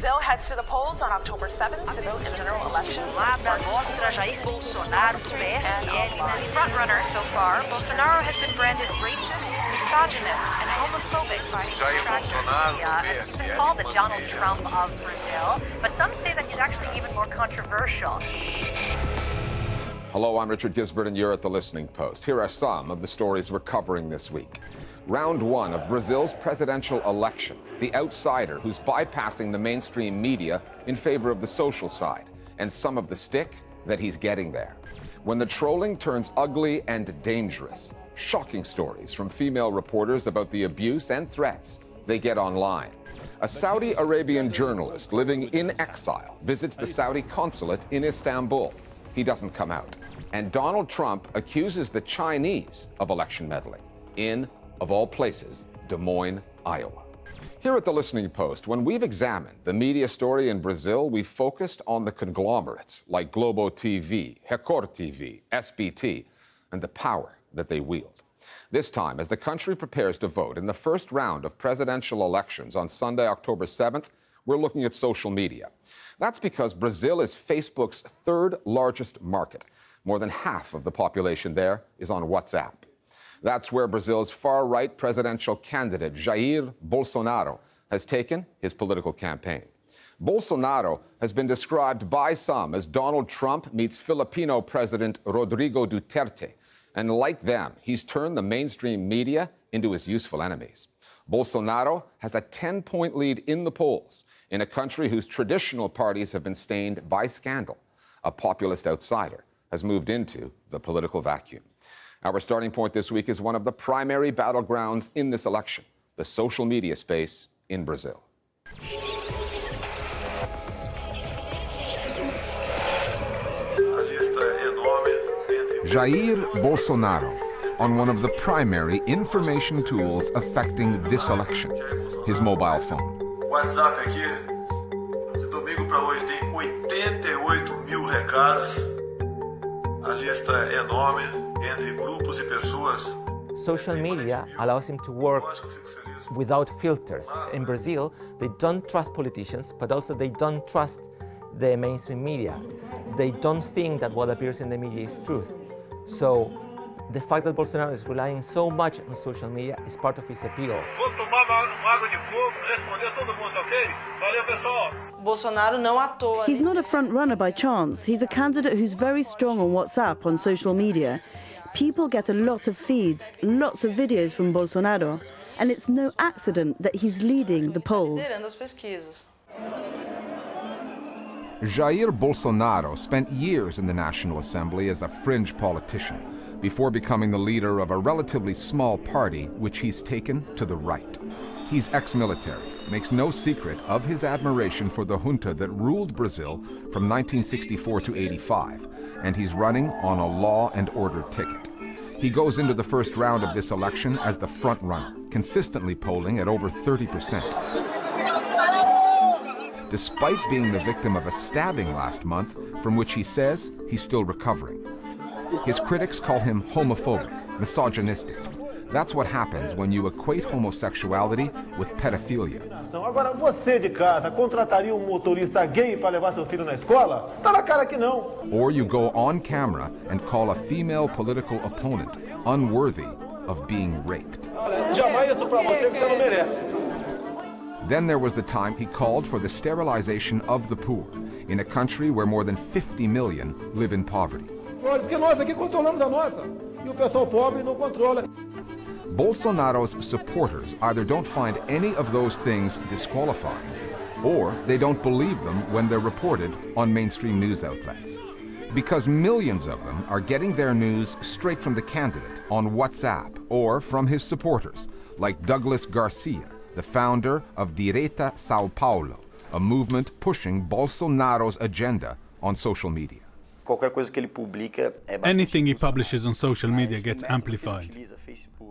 Brazil heads to the polls on October 7th to vote in general elections. Mostra Jair Bolsonaro do PSL. Frontrunner so far, Bolsonaro has been branded racist, misogynist, and homophobic by detractors. He's been called the Donald Trump of Brazil, but some say that he's actually even more controversial. Hello, I'm Richard Gizbert, and you're at The Listening Post. Here are some of the stories we're covering this week. Round one of Brazil's presidential election. The outsider who's bypassing the mainstream media in favor of the social side. And some of the stick that he's getting there. When the trolling turns ugly and dangerous. Shocking stories from female reporters about the abuse and threats they get online. A Saudi Arabian journalist living in exile visits the Saudi consulate in Istanbul. He doesn't come out. And Donald Trump accuses the Chinese of election meddling in, of all places, Des Moines, Iowa. Here at The Listening Post, when we've examined the media story in Brazil, we've focused on the conglomerates like Globo TV, Record TV, SBT, and the power that they wield. This time, as the country prepares to vote in the first round of presidential elections on Sunday, October 7th, we're looking at social media. That's because Brazil is Facebook's third largest market. More than half of the population there is on WhatsApp. That's where Brazil's far-right presidential candidate, Jair Bolsonaro, has taken his political campaign. Bolsonaro has been described by some as Donald Trump meets Filipino President Rodrigo Duterte. And like them, he's turned the mainstream media into his useful enemies. Bolsonaro has a 10-point lead in the polls in a country whose traditional parties have been stained by scandal. A populist outsider has moved into the political vacuum. Our starting point this week is one of the primary battlegrounds in this election, the social media space in Brazil. Jair Bolsonaro on one of the primary information tools affecting this election, his mobile phone. WhatsApp aqui, de domingo para hoje tem 88 mil recados. A lista é enorme entre grupos e pessoas. Social media allows him to work without filters. In Brazil, they don't trust politicians, but also they don't trust the mainstream media. They don't think that what appears in the media is truth. So the fact that Bolsonaro is relying so much on social media is part of his appeal. Vou tomar uma água de coco, responder todo mundo, ok? Valeu, pessoal. Bolsonaro não à toa. He's not a front runner by chance. He's a candidate who's very strong on WhatsApp, on social media. People get a lot of feeds, lots of videos from Bolsonaro, and it's no accident that he's leading the polls. Liderando as pesquisas. Jair Bolsonaro spent years in the National Assembly as a fringe politician before becoming the leader of a relatively small party which he's taken to the right. He's ex-military, makes no secret of his admiration for the junta that ruled Brazil from 1964 to 85, and he's running on a law and order ticket. He goes into the first round of this election as the front runner, consistently polling at over 30%. Despite being the victim of a stabbing last month, from which he says he's still recovering. His critics call him homophobic, misogynistic. That's what happens when you equate homosexuality with pedophilia. Agora, você de casa contrataria motorista gay para levar seu filho na escola? Tá na cara que não. Or you go on camera and call a female political opponent unworthy of being raped. Jamais isso para você que você não merece. Then there was the time he called for the sterilization of the poor in a country where more than 50 million live in poverty. Porque nós aqui controlamos a nossa e o pessoal pobre não controla. Bolsonaro's supporters either don't find any of those things disqualifying, or they don't believe them when they're reported on mainstream news outlets. Because millions of them are getting their news straight from the candidate on WhatsApp or from his supporters, like Douglas Garcia, the founder of Direita São Paulo, a movement pushing Bolsonaro's agenda on social media. Anything he publishes on social media gets amplified.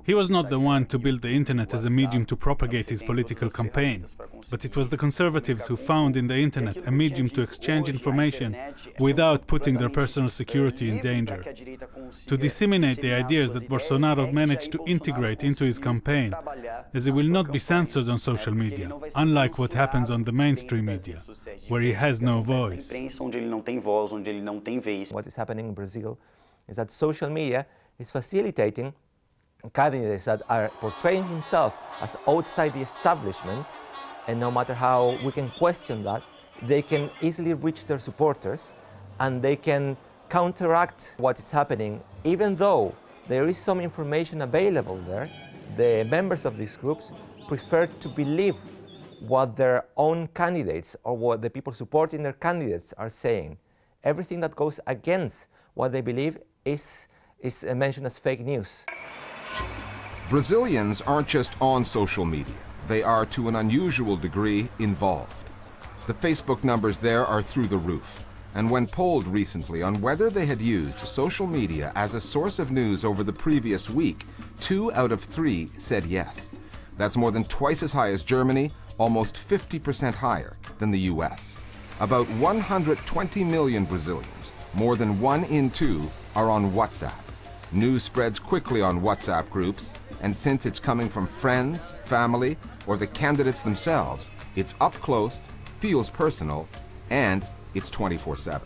He was not the one to build the internet as a medium to propagate his political campaign, but it was the conservatives who found in the internet a medium to exchange information without putting their personal security in danger, to disseminate the ideas that Bolsonaro managed to integrate into his campaign, as he will not be censored on social media, unlike what happens on the mainstream media, where he has no voice. What is happening in Brazil is that social media is facilitating candidates that are portraying himself as outside the establishment, and no matter how we can question that, they can easily reach their supporters and they can counteract what is happening. Even though there is some information available there, the members of these groups prefer to believe what their own candidates or what the people supporting their candidates are saying. Everything that goes against what they believe is mentioned as fake news. Brazilians aren't just on social media. They are, to an unusual degree, involved. The Facebook numbers there are through the roof. And when polled recently on whether they had used social media as a source of news over the previous week, 2 out of 3 said yes. That's more than twice as high as Germany, almost 50% higher than the US. About 120 million Brazilians, more than 1 in 2, are on WhatsApp. News spreads quickly on WhatsApp groups, and since it's coming from friends, family, or the candidates themselves, it's up close, feels personal, and it's 24/7.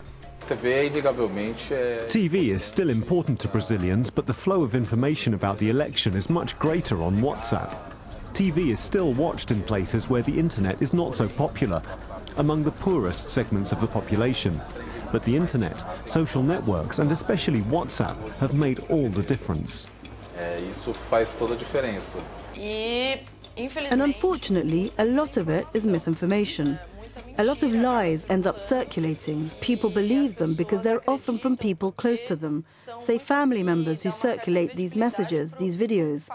TV is still important to Brazilians, but the flow of information about the election is much greater on WhatsApp. TV is still watched in places where the internet is not so popular, among the poorest segments of the population. But the internet, social networks, and especially WhatsApp have made all the difference. And unfortunately, a lot of it is misinformation. A lot of lies end up circulating. People believe them because they're often from people close to them, say family members who circulate these messages, these videos.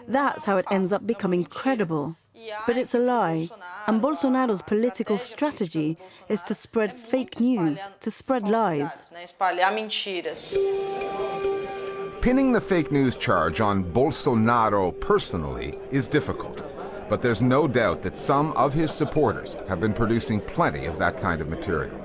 That's how it ends up becoming credible. But it's a lie. And Bolsonaro's political strategy is to spread fake news, to spread lies. Pinning the fake news charge on Bolsonaro personally is difficult, but there's no doubt that some of his supporters have been producing plenty of that kind of material.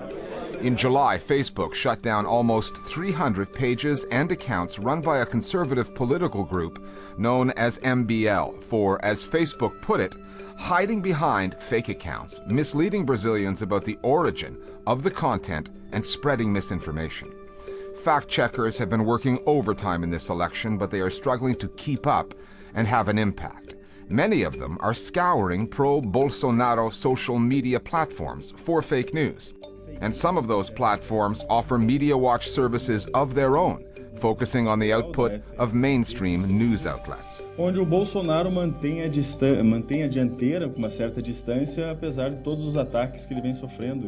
In July, Facebook shut down almost 300 pages and accounts run by a conservative political group known as MBL for, as Facebook put it, hiding behind fake accounts, misleading Brazilians about the origin of the content and spreading misinformation. Fact-checkers have been working overtime in this election, but they are struggling to keep up and have an impact. Many of them are scouring pro-Bolsonaro social media platforms for fake news. And some of those platforms offer media watch services of their own, focusing on the output of mainstream news outlets. Onde o Bolsonaro mantém a dianteira com uma certa distância, apesar de todos os ataques que ele vem sofrendo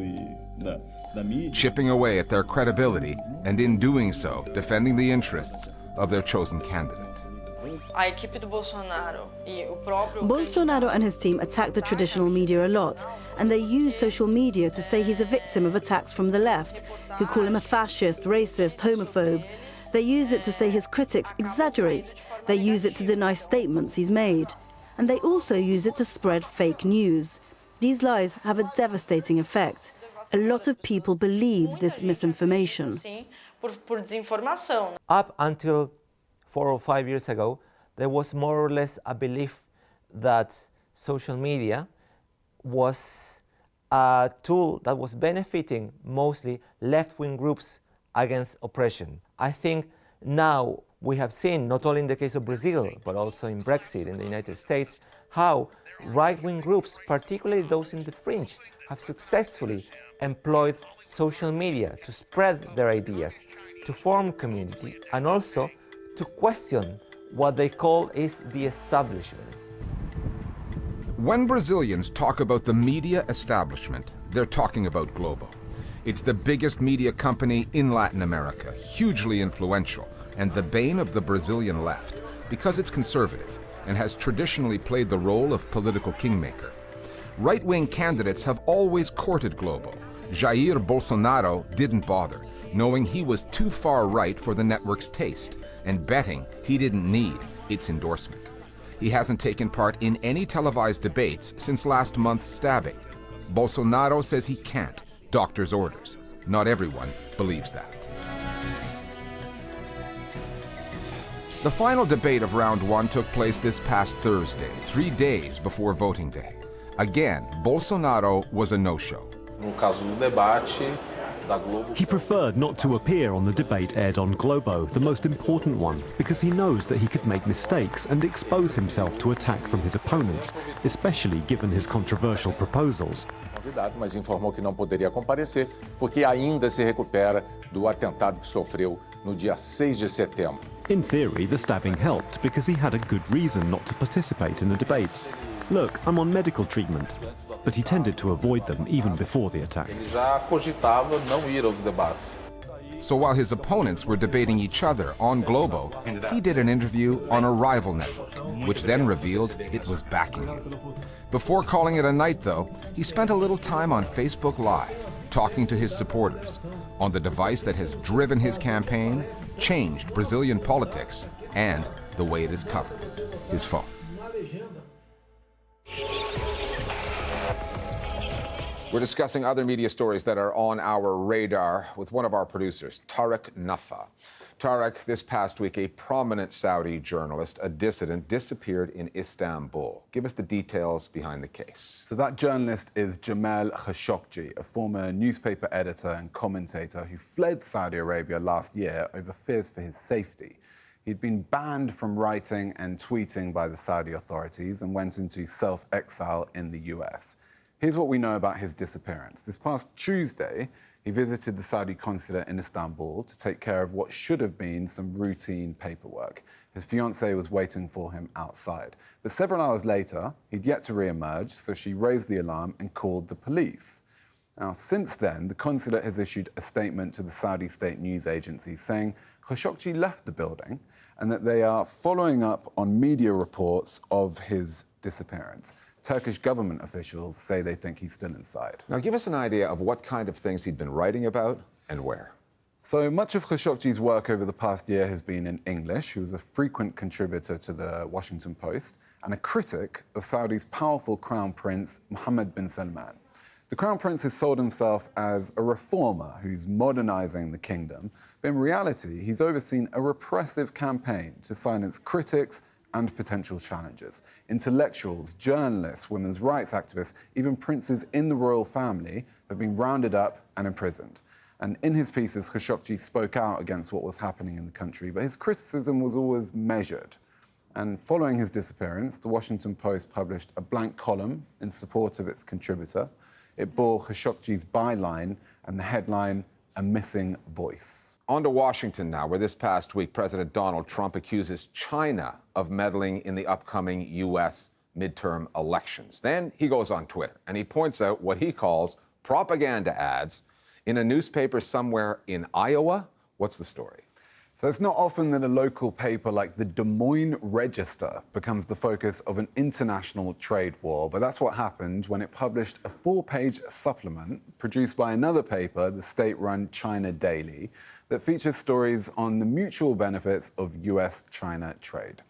da mídia. Chipping away at their credibility, and in doing so, defending the interests of their chosen candidate. Bolsonaro and his team attack the traditional media a lot, and they use social media to say he's a victim of attacks from the left, who call him a fascist, racist, homophobe. They use it to say his critics exaggerate. They use it to deny statements he's made. And they also use it to spread fake news. These lies have a devastating effect. A lot of people believe this misinformation. Up until 4 or 5 years ago, there was more or less a belief that social media was a tool that was benefiting mostly left-wing groups against oppression. I think now we have seen, not only in the case of Brazil, but also in Brexit in the United States, how right-wing groups, particularly those in the fringe, have successfully employed social media to spread their ideas, to form community, and also to question what they call is the establishment. When Brazilians talk about the media establishment, they're talking about Globo. It's the biggest media company in Latin America, hugely influential, and the bane of the Brazilian left, because it's conservative and has traditionally played the role of political kingmaker. Right-wing candidates have always courted Globo. Jair Bolsonaro didn't bother, knowing he was too far right for the network's taste, and betting he didn't need its endorsement. He hasn't taken part in any televised debates since last month's stabbing. Bolsonaro says he can't. Doctor's orders. Not everyone believes that. The final debate of round one took place this past Thursday, 3 days before voting day. Again, Bolsonaro was a no-show. He preferred not to appear on the debate aired on Globo, the most important one, because he knows that he could make mistakes and expose himself to attack from his opponents, especially given his controversial proposals. Mas informou que não poderia comparecer porque ainda se recupera do atentado que sofreu no dia 6 de setembro. In theory, the stabbing helped because he had a good reason not to participate in the debates. Look, I'm on medical treatment. But he tended to avoid them even before the attack. Ele já cogitava não ir aos debates. So while his opponents were debating each other on Globo, he did an interview on a rival network, which then revealed it was backing him. Before calling it a night, though, he spent a little time on Facebook Live, talking to his supporters, on the device that has driven his campaign, changed Brazilian politics, and the way it is covered, his phone. We're discussing other media stories that are on our radar with one of our producers, Tariq Nafi. Tariq, this past week, a prominent Saudi journalist, a dissident, disappeared in Istanbul. Give us the details behind the case. So that journalist is Jamal Khashoggi, a former newspaper editor and commentator who fled Saudi Arabia last year over fears for his safety. He'd been banned from writing and tweeting by the Saudi authorities and went into self-exile in the US. Here's what we know about his disappearance. This past Tuesday, he visited the Saudi consulate in Istanbul to take care of what should have been some routine paperwork. His fiancée was waiting for him outside. But several hours later, he'd yet to re-emerge, so she raised the alarm and called the police. Now, since then, the consulate has issued a statement to the Saudi state news agency saying Khashoggi left the building and that they are following up on media reports of his disappearance. Turkish government officials say they think he's still inside. Now, give us an idea of what kind of things he'd been writing about and where. So much of Khashoggi's work over the past year has been in English. He was a frequent contributor to the Washington Post and a critic of Saudi's powerful Crown Prince, Mohammed bin Salman. The Crown Prince has sold himself as a reformer who's modernizing the kingdom, but in reality, he's overseen a repressive campaign to silence critics and potential challengers. Intellectuals, journalists, women's rights activists, even princes in the royal family have been rounded up and imprisoned. And in his pieces, Khashoggi spoke out against what was happening in the country, but his criticism was always measured. And following his disappearance, the Washington Post published a blank column in support of its contributor. It bore Khashoggi's byline and the headline, "A Missing Voice." On to Washington now, where this past week, President Donald Trump accuses China of meddling in the upcoming U.S. midterm elections. Then he goes on Twitter and he points out what he calls propaganda ads in a newspaper somewhere in Iowa. What's the story? So it's not often that a local paper like the Des Moines Register becomes the focus of an international trade war, but that's what happened when it published a 4-page supplement produced by another paper, the state-run China Daily, that features stories on the mutual benefits of US-China trade.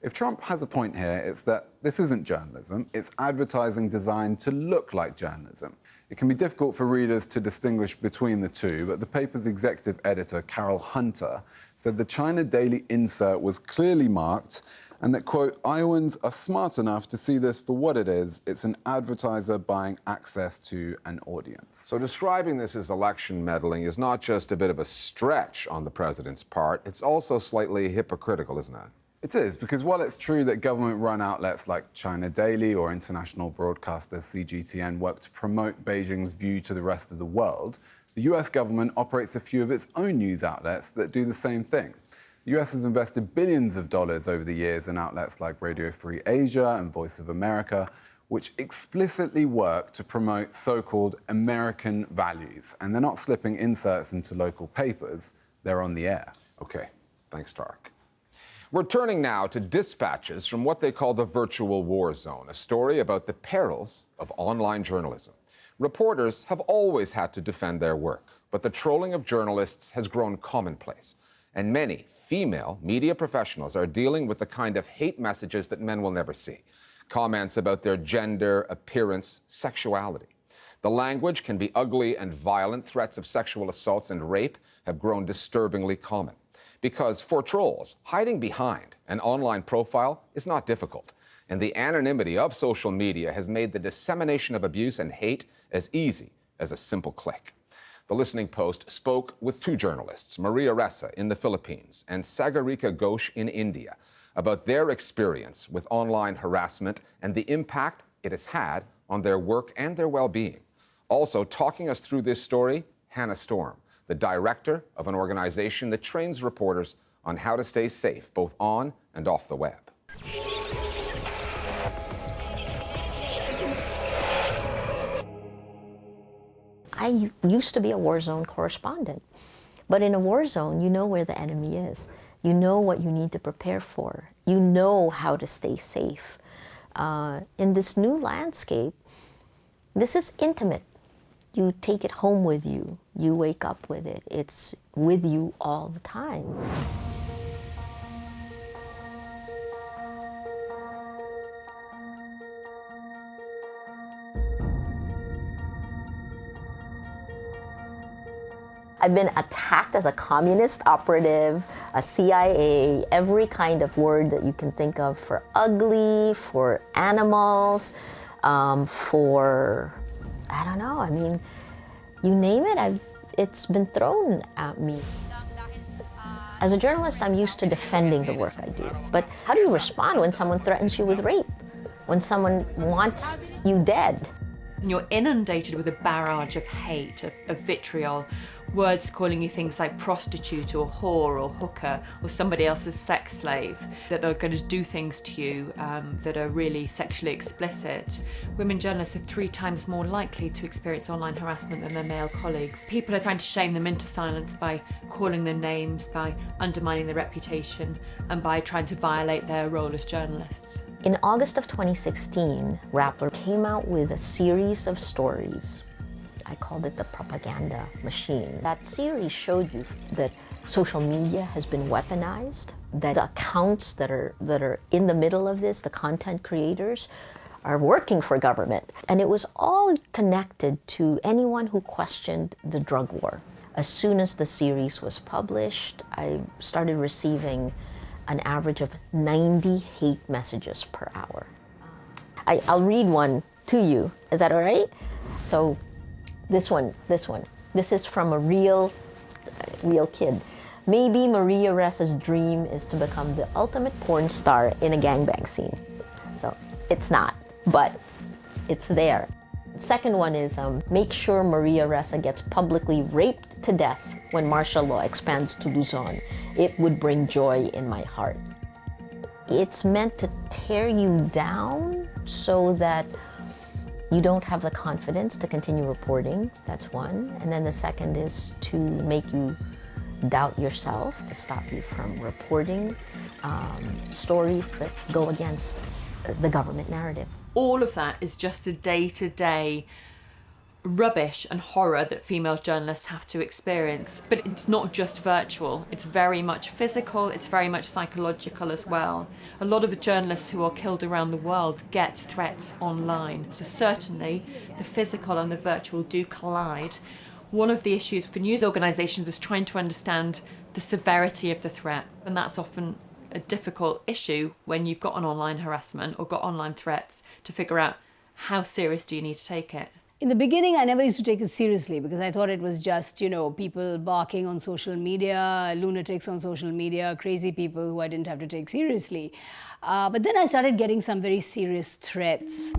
If Trump has a point here, it's that this isn't journalism, it's advertising designed to look like journalism. It can be difficult for readers to distinguish between the two, but the paper's executive editor, Carol Hunter, said the China Daily insert was clearly marked and that, quote, Iowans are smart enough to see this for what it is. It's an advertiser buying access to an audience. So describing this as election meddling is not just a bit of a stretch on the president's part, it's also slightly hypocritical, isn't it? It is, because while it's true that government-run outlets like China Daily or international broadcaster CGTN work to promote Beijing's view to the rest of the world, the US government operates a few of its own news outlets that do the same thing. The US has invested billions of dollars over the years in outlets like Radio Free Asia and Voice of America, which explicitly work to promote so-called American values. And they're not slipping inserts into local papers, they're on the air. Okay, thanks, Tariq. We're turning now to dispatches from what they call the virtual war zone, a story about the perils of online journalism. Reporters have always had to defend their work, but the trolling of journalists has grown commonplace. And many female media professionals are dealing with the kind of hate messages that men will never see. Comments about their gender, appearance, sexuality. The language can be ugly and violent. Threats of sexual assaults and rape have grown disturbingly common. Because for trolls, hiding behind an online profile is not difficult. And the anonymity of social media has made the dissemination of abuse and hate as easy as a simple click. The Listening Post spoke with two journalists, Maria Ressa in the Philippines and Sagarika Ghosh in India, about their experience with online harassment and the impact it has had on their work and their well-being. Also talking us through this story, Hannah Storm, the director of an organization that trains reporters on how to stay safe both on and off the web. I used to be a war zone correspondent, but in a war zone, you know where the enemy is. You know what you need to prepare for. You know how to stay safe. In this new landscape, this is intimate. You take it home with you. You wake up with it. It's with you all the time. I've been attacked as a communist operative, a CIA, every kind of word that you can think of for ugly, for animals, for, I don't know, I mean, you name it, it's been thrown at me. As a journalist, I'm used to defending the work I do. But how do you respond when someone threatens you with rape? When someone wants you dead? And you're inundated with a barrage of hate, of vitriol, words calling you things like prostitute or whore or hooker or somebody else's sex slave, that they're going to do things to you that are really sexually explicit. Women journalists are 3 times more likely to experience online harassment than their male colleagues. People are trying to shame them into silence by calling them names, by undermining their reputation, and by trying to violate their role as journalists. In August of 2016, Rappler came out with a series of stories. I called it the propaganda machine. That series showed you that social media has been weaponized, that the accounts that are in the middle of this, the content creators, are working for government. And it was all connected to anyone who questioned the drug war. As soon as the series was published, I started receiving an average of 90 hate messages per hour. I'll read one to you. Is that all right? So this one. This is from a real kid. Maybe Maria Ressa's dream is to become the ultimate porn star in a gangbang scene. So it's not, but it's there. The second one is make sure Maria Ressa gets publicly raped to death when martial law expands to Luzon. It would bring joy in my heart. It's meant to tear you down so that you don't have the confidence to continue reporting. That's one. And then the second is to make you doubt yourself, to stop you from reporting stories that go against the government narrative. All of that is just a day-to-day rubbish and horror that female journalists have to experience. But it's not just virtual, it's very much physical, it's very much psychological as well. A lot of the journalists who are killed around the world get threats online. So certainly the physical and the virtual do collide. One of the issues for news organisations is trying to understand the severity of the threat, and that's often a difficult issue when you've got an online harassment or got online threats, to figure out how serious do you need to take it. In the beginning, I never used to take it seriously because I thought it was just, people barking on social media, lunatics on social media, crazy people who I didn't have to take seriously. But then I started getting some very serious threats.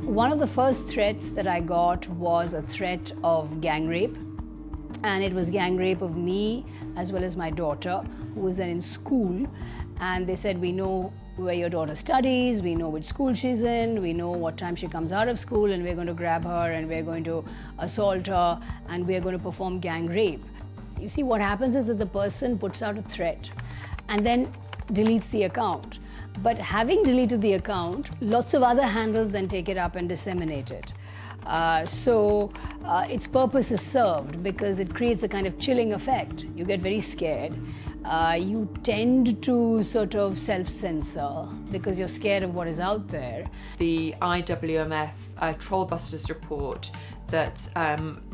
One of the first threats that I got was a threat of gang rape. And it was gang rape of me as well as my daughter, who was then in school. And they said, we know where your daughter studies, we know which school she's in, we know what time she comes out of school, and we're going to grab her and we're going to assault her and we're going to perform gang rape. You see, what happens is that the person puts out a threat and then deletes the account. But having deleted the account, lots of other handles then take it up and disseminate it. So its purpose is served because it creates a kind of chilling effect. You get very scared. You tend to sort of self-censor because you're scared of what is out there. The IWMF Trollbusters report that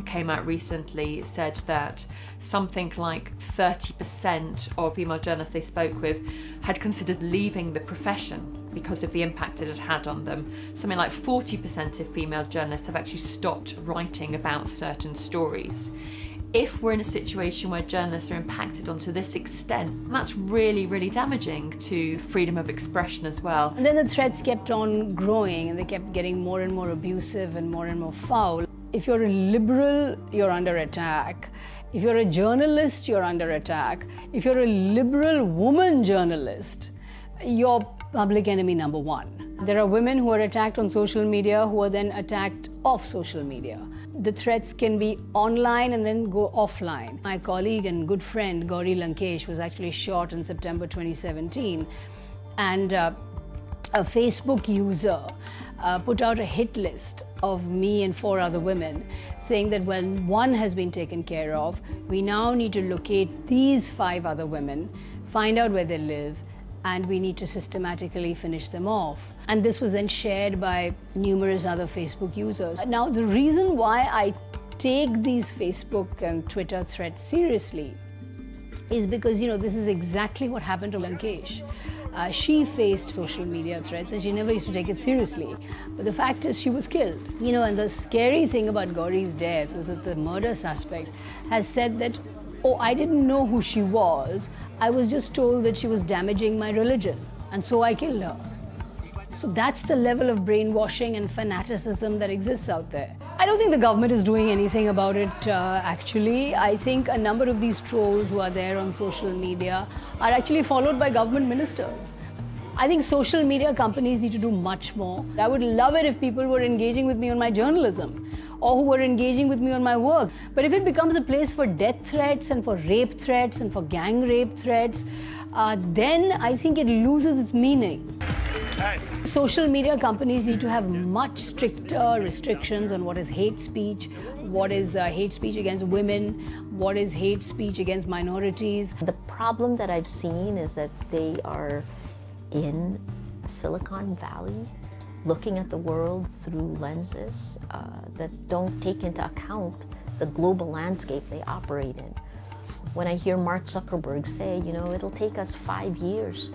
came out recently said that something like 30% of female journalists they spoke with had considered leaving the profession because of the impact it had had on them. Something like 40% of female journalists have actually stopped writing about certain stories. If we're in a situation where journalists are impacted onto this extent, that's really, really damaging to freedom of expression as well. And then the threats kept on growing and they kept getting more and more abusive and more foul. If you're a liberal, you're under attack. If you're a journalist, you're under attack. If you're a liberal woman journalist, you're public enemy number one. There are women who are attacked on social media who are then attacked off social media. The threats can be online and then go offline. My colleague and good friend Gauri Lankesh was actually shot in September 2017, and a Facebook user put out a hit list of me and 4 other women saying that when one has been taken care of, we now need to locate these 5 other women, find out where they live, and we need to systematically finish them off. And this was then shared by numerous other Facebook users. Now, the reason why I take these Facebook and Twitter threats seriously is because, this is exactly what happened to Lankesh. She faced social media threats and she never used to take it seriously. But the fact is she was killed. And the scary thing about Gauri's death was that the murder suspect has said that, oh, I didn't know who she was. I was just told that she was damaging my religion, and so I killed her. So that's the level of brainwashing and fanaticism that exists out there. I don't think the government is doing anything about it, actually. I think a number of these trolls who are there on social media are actually followed by government ministers. I think social media companies need to do much more. I would love it if people were engaging with me on my journalism or who were engaging with me on my work. But if it becomes a place for death threats and for rape threats and for gang rape threats, then I think it loses its meaning. Social media companies need to have much stricter restrictions on what is hate speech, what is hate speech against women, what is hate speech against minorities. The problem that I've seen is that they are in Silicon Valley, looking at the world through lenses that don't take into account the global landscape they operate in. When I hear Mark Zuckerberg say, it'll take us 5 years,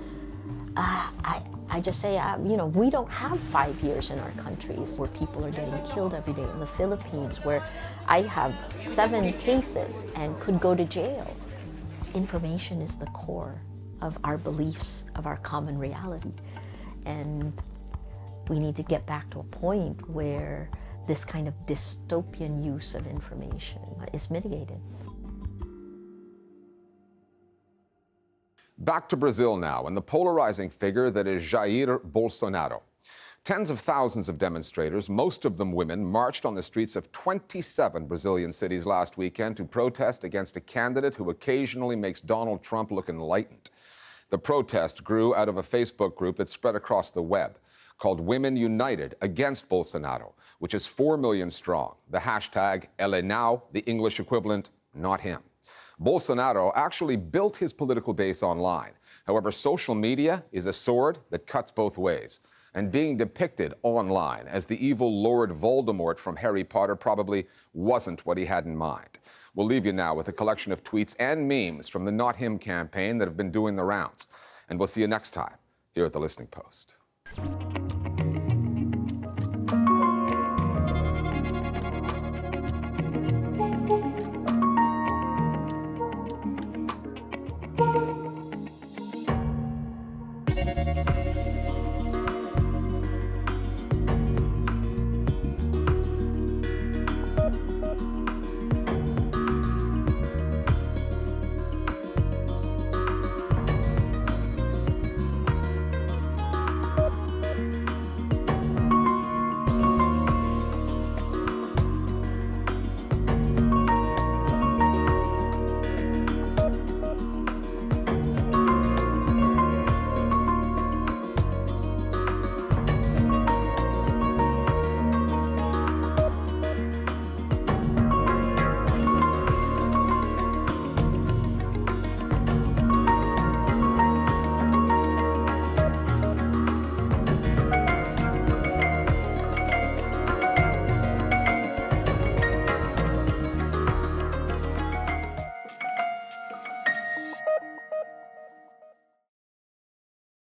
I just say, we don't have 5 years in our countries where people are getting killed every day. In the Philippines, where I have 7 cases and could go to jail. Information is the core of our beliefs, of our common reality. And we need to get back to a point where this kind of dystopian use of information is mitigated. Back to Brazil now, and the polarizing figure that is Jair Bolsonaro. Tens of thousands of demonstrators, most of them women, marched on the streets of 27 Brazilian cities last weekend to protest against a candidate who occasionally makes Donald Trump look enlightened. The protest grew out of a Facebook group that spread across the web called Women United Against Bolsonaro, which is 4 million strong. The hashtag Ele Now, the English equivalent, not him. Bolsonaro actually built his political base online. However, social media is a sword that cuts both ways. And being depicted online as the evil Lord Voldemort from Harry Potter probably wasn't what he had in mind. We'll leave you now with a collection of tweets and memes from the Not Him campaign that have been doing the rounds. And we'll see you next time here at The Listening Post.